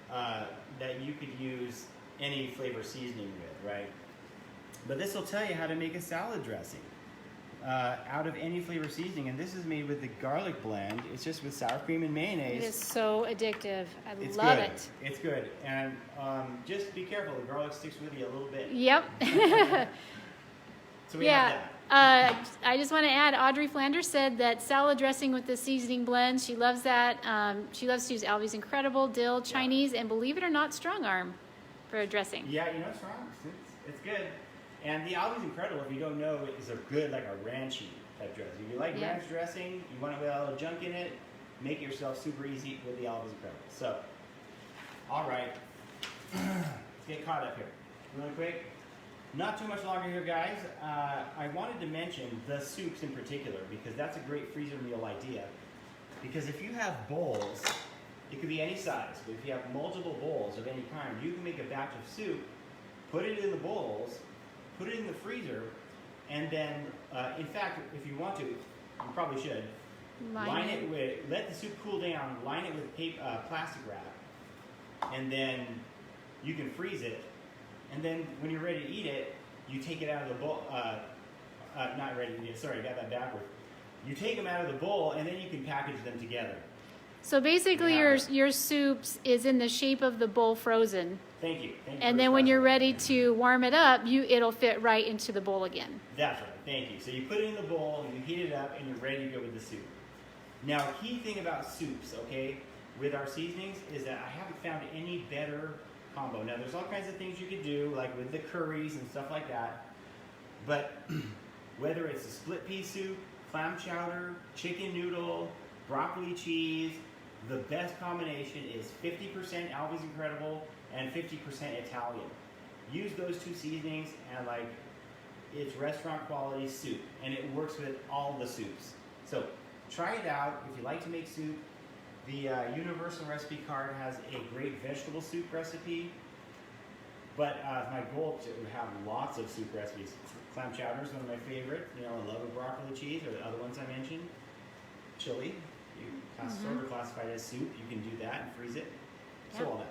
that you could use any flavor seasoning with, right? But this will tell you how to make a salad dressing out of any flavor seasoning, and this is made with the garlic blend. It's just with sour cream and mayonnaise. It is so addictive. It's love good. it. It's good, and just be careful. The garlic sticks with you a little bit. Yep. So we have Yeah. that. I just want to add, Audrey Flanders said that salad dressing with the seasoning blend, she loves that. She loves to use Alvy's Incredible, dill, Chinese, and believe it or not, strong arm for a dressing. Yeah, you know it's wrong. It's good. And the Alvy's Incredible, if you don't know, is a good, like a ranchy type dressing. If you like Yeah. ranch dressing, you want it without all the junk in it, make it yourself super easy with the Alvy's Incredible. So, all right, let's get caught up here really quick. Not too much longer here, guys. I wanted to mention the soups in particular because that's a great freezer meal idea. Because if you have bowls, it could be any size, but if you have multiple bowls of any kind, you can make a batch of soup, put it in the bowls, put it in the freezer, and then, in fact, if you want to, you probably should, line it with, let the soup cool down, line it with plastic wrap, and then you can freeze it. And then when you're ready to eat it, you take it out of the bowl, not ready to eat it, sorry, I got that backwards. You take them out of the bowl, and then you can package them together. So basically, Yeah. your soups is in the shape of the bowl frozen. Thank you. Thank you And for then when you're clarifying. ready to warm it up, it'll fit right into the bowl again. That's right, thank you. So you put it in the bowl, you heat it up, and you're ready to go with the soup. Now, key thing about soups, okay, with our seasonings is that I haven't found any better combo. Now, there's all kinds of things you could do, like with the curries and stuff like that, but whether it's a split pea soup, clam chowder, chicken noodle, broccoli cheese, the best combination is 50% Alvy's Incredible and 50% Italian. Use those two seasonings and like it's restaurant quality soup, and it works with all the soups. So try it out if you like to make soup. The Universal Recipe Card has a great vegetable soup recipe. But my goal is to have lots of soup recipes. Clam chowder is one of my favorite. You know, I love a broccoli cheese, or the other ones I mentioned. Chili, sort of classified as soup. You can do that and freeze it. Yeah. So all that.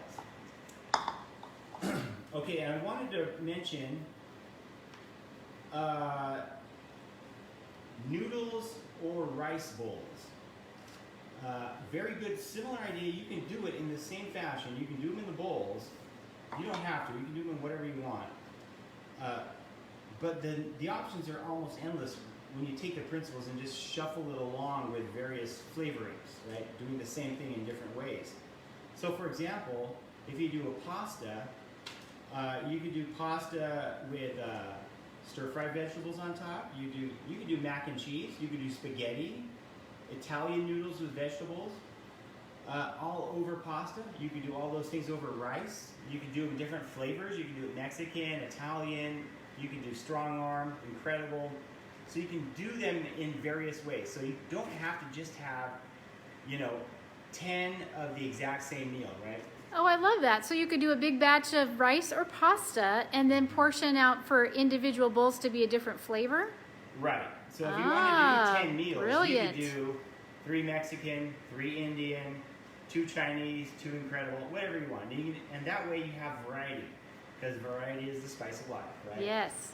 Okay, and I wanted to mention noodles or rice bowls. Very good, similar idea. You can do it in the same fashion. You can do them in the bowls. You don't have to. You can do them whatever you want. But the options are almost endless when you take the principles and just shuffle it along with various flavorings, right? Doing the same thing in different ways. So for example, if you do a pasta, you could do pasta with stir-fried vegetables on top. You could do mac and cheese. You could do spaghetti, Italian noodles with vegetables, all over pasta. You could do all those things over rice. You could do them in different flavors. You can do it Mexican, Italian. You can do strong arm, incredible. So you can do them in various ways. So you don't have to just have, 10 of the exact same meal, right? Oh, I love that. So you could do a big batch of rice or pasta and then portion out for individual bowls to be a different flavor? Right. So if you want to do 10 meals, brilliant. you could do 3 Mexican, 3 Indian, 2 Chinese, 2 incredible, whatever you want. And that way you have variety, because variety is the spice of life, right? Yes.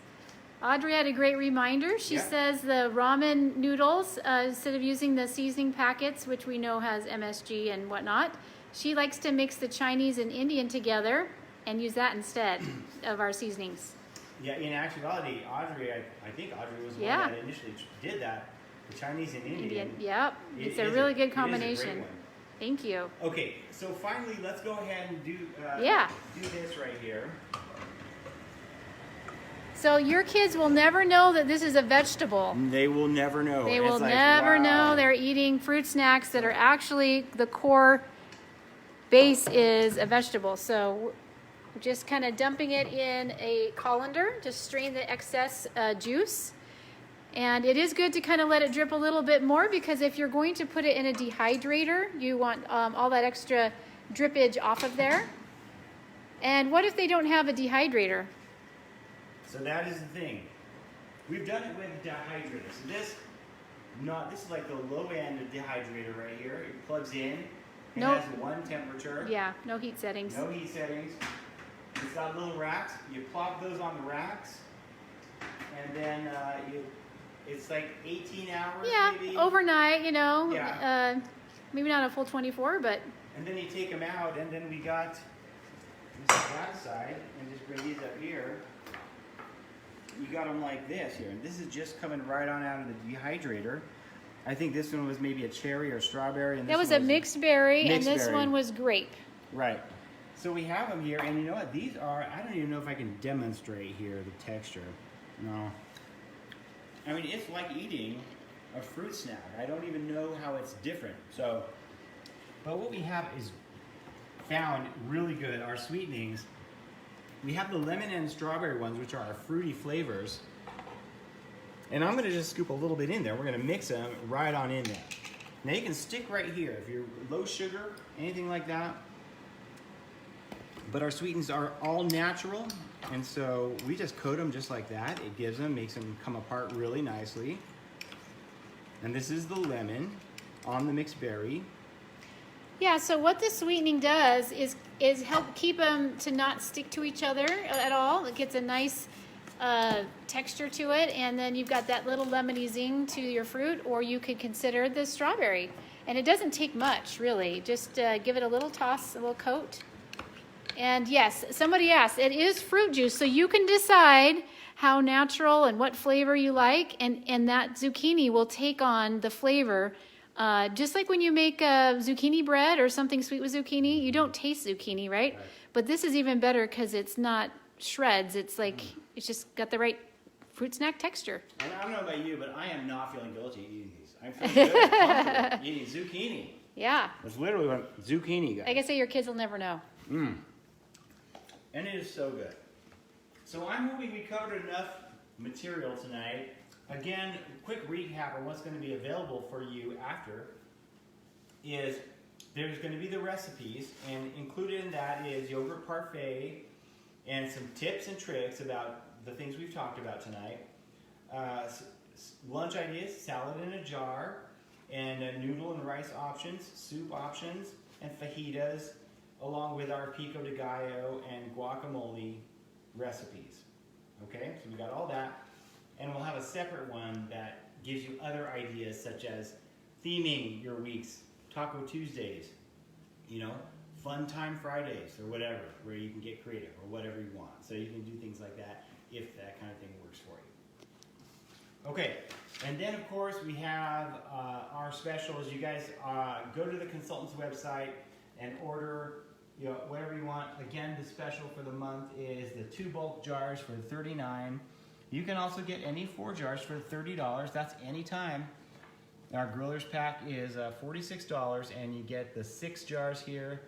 Audrey had a great reminder. She says the ramen noodles, instead of using the seasoning packets, which we know has MSG and whatnot, she likes to mix the Chinese and Indian together and use that instead of our seasonings. Yeah, in actuality, Audrey, I think Audrey was the one that initially did that. The Chinese and Indian. Yep. It's a really good combination. It is a great one. Thank you. Okay, so finally, let's go ahead and do this right here. So your kids will never know that this is a vegetable. They will never know. They will never know they're eating fruit snacks that are actually the core base is a vegetable. So we're just kind of dumping it in a colander, just strain the excess juice. And it is good to kind of let it drip a little bit more, because if you're going to put it in a dehydrator, you want all that extra drippage off of there. And what if they don't have a dehydrator? So that is the thing. We've done it with a dehydrator. So this is like the low end of dehydrator right here. It plugs in. It has one temperature. Yeah, no heat settings. No heat settings. It's got little racks. You plop those on the racks, and then it's like 18 hours. Yeah, maybe. overnight. Yeah. Maybe not a full 24, but. And then you take them out, and then we got that side, and just bring these up here. You got them like this here, and this is just coming right on out of the dehydrator. I think this one was maybe a cherry or strawberry. And this that was a mixed berry, and this one was grape. Right. So we have them here, and you know what? These are, I don't even know if I can demonstrate here the texture. No. I mean, it's like eating a fruit snack. I don't even know how it's different. So, but what we have is found really good, our sweetenings. We have the lemon and strawberry ones, which are our fruity flavors. And I'm gonna just scoop a little bit in there. We're gonna mix them right on in there. Now you can stick right here if you're low sugar, anything like that. But our sweetenings are all natural, and so we just coat them just like that. It makes them come apart really nicely. And this is the lemon on the mixed berry. Yeah, so what the sweetening does is help keep them to not stick to each other at all. It gets a nice texture to it, and then you've got that little lemony zing to your fruit, or you could consider the strawberry. And it doesn't take much, really. Just give it a little toss, a little coat. And yes, somebody asked, it is fruit juice, so you can decide how natural and what flavor you like, and that zucchini will take on the flavor. Just like when you make zucchini bread or something sweet with zucchini, you don't taste zucchini, right? But this is even better because it's not shreds. It's like, it's just got the right fruit snack texture. And I don't know about you, but I am not feeling guilty eating these. I'm feeling good, comfortable eating zucchini. Yeah. It's literally what zucchini, guys. Like I say, your kids will never know. And it is so good. So I'm hoping we covered enough material tonight. Again, quick recap of what's going to be available for you after is there's going to be the recipes, and included in that is yogurt parfait and some tips and tricks about the things we've talked about tonight. Lunch ideas, salad in a jar, and noodle and rice options, soup options, and fajitas, along with our pico de gallo and guacamole recipes. Okay, so we got all that, and we'll have a separate one that gives you other ideas, such as theming your weeks, Taco Tuesdays, you know, Fun Time Fridays, or whatever, where you can get creative, or whatever you want. So you can do things like that if that kind of thing works for you. Okay, and then of course we have our specials. You guys go to the consultant's website and order, you know, whatever you want. Again, the special for the month is the 2 bulk jars for $39. You can also get any 4 jars for $30. That's any time. Our griller's pack is $46, and you get the 6 jars here.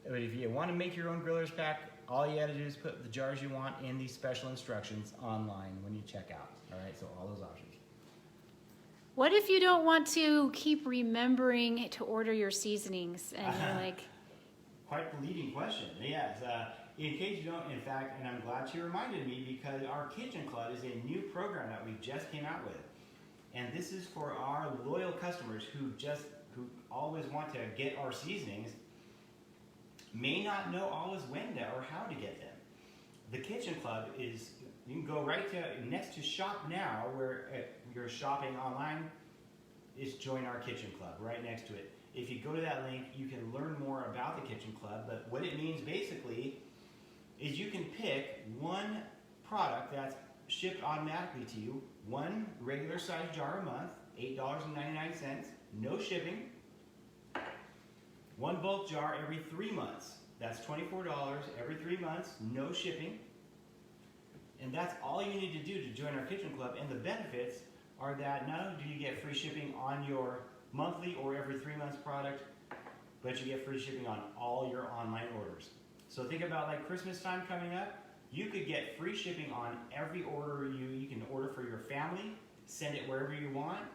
But if you want to make your own griller's pack, all you got to do is put the jars you want in these special instructions online when you check out. All right, so all those options. What if you don't want to keep remembering to order your seasonings and you're like... Quite the leading question. Yes. In case you don't, in fact, and I'm glad you reminded me, because our Kitchen Club is a new program that we just came out with. And this is for our loyal customers who always want to get our seasonings, may not know always when to or how to get them. The Kitchen Club is, you can go right to next to Shop Now, where you're shopping online, is join our Kitchen Club right next to it. If you go to that link, you can learn more about the Kitchen Club, but what it means basically is you can pick one product that's shipped automatically to you, one regular size jar a month, $8.99, no shipping. One bulk jar every 3 months, that's $24 every 3 months, no shipping. And that's all you need to do to join our Kitchen Club. And the benefits are that not only do you get free shipping on your monthly or every 3 months product, but you get free shipping on all your online orders. So think about like Christmas time coming up. You could get free shipping on every order you can order for your family, send it wherever you want,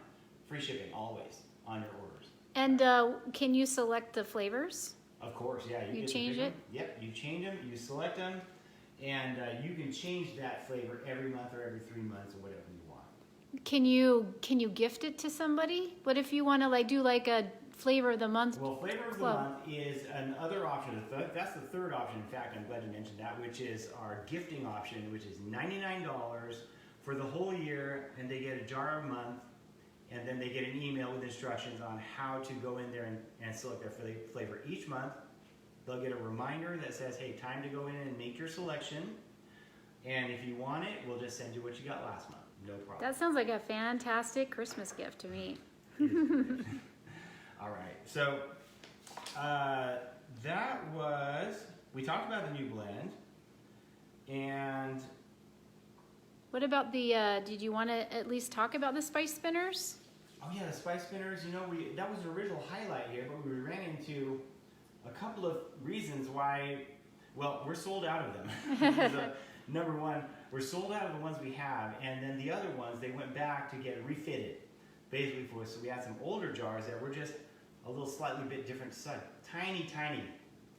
free shipping always on your orders. And can you select the flavors? Of course, yeah. You change it? Yep, you change them, you select them, and you can change that flavor every month or every 3 months or whatever you want. Can you gift it to somebody? What if you want to like do like a flavor of the month? Well, flavor of the month is another option. That's the third option. In fact, I'm glad you mentioned that, which is our gifting option, which is $99 for the whole year, and they get a jar a month, and then they get an email with instructions on how to go in there and select their flavor each month. They'll get a reminder that says, hey, time to go in and make your selection, and if you want it, we'll just send you what you got last month. No problem. That sounds like a fantastic Christmas gift to me. All right, so that was, we talked about the new blend, and what about the, did you want to at least talk about the spice spinners? oh yeah, the spice spinners, you know, that was the original highlight here, but we ran into a couple of reasons why, well, we're sold out of them. Number one, we're sold out of the ones we have, and then the other ones, they went back to get refitted, basically for us. So we had some older jars that were just a little slightly bit different size, tiny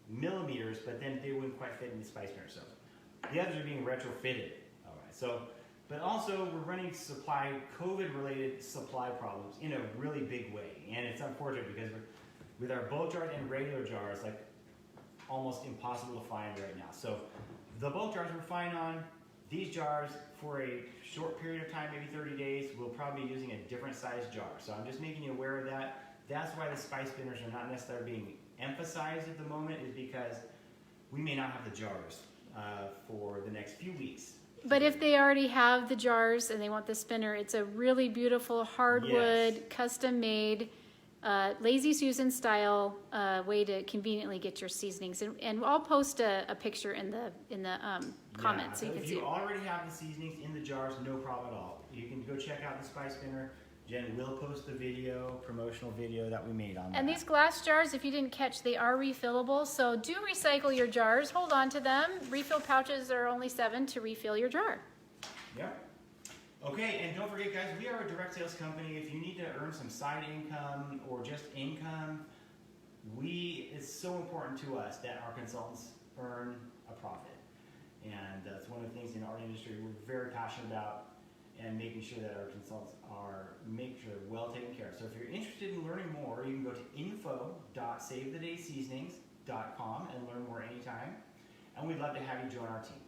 millimeters, but then they wouldn't quite fit in the spice spinner. So the others are being retrofitted. All right, so, but also we're running COVID-related supply problems in a really big way, and it's unfortunate because with our bulk jars and regular jars, like almost impossible to find right now. So the bulk jars we're fine on. These jars, for a short period of time, maybe 30 days, we'll probably be using a different size jar. So I'm just making you aware of that. That's why the spice spinners are not necessarily being emphasized at the moment, is because we may not have the jars for the next few weeks. But if they already have the jars and they want the spinner, it's a really beautiful hardwood, Yes. custom-made, Lazy Susan style way to conveniently get your seasonings. And I'll post a picture in the comments so you can see If it. you already have the seasonings in the jars, no problem at all. You can go check out the spice spinner. Jen will post the promotional video that we made on that. And these glass jars, if you didn't catch, they are refillable. So do recycle your jars. Hold on to them. Refill pouches are only $7 to refill your jar. Yeah. Okay, and don't forget, guys, we are a direct sales company. If you need to earn some side income or just income, it's so important to us that our consultants earn a profit. And that's one of the things in our industry we're very passionate about, and making sure that our consultants are making sure they're well taken care of. So if you're interested in learning more, you can go to info.savethodayseasonings.com and learn more anytime. And we'd love to have you join our team.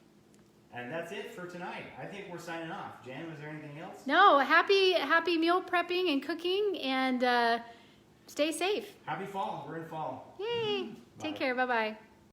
And that's it for tonight. I think we're signing off. Jan, was there anything else? No, happy meal prepping and cooking, and stay safe. Happy fall. We're in fall. Yay. Bye. Take care. Bye-bye.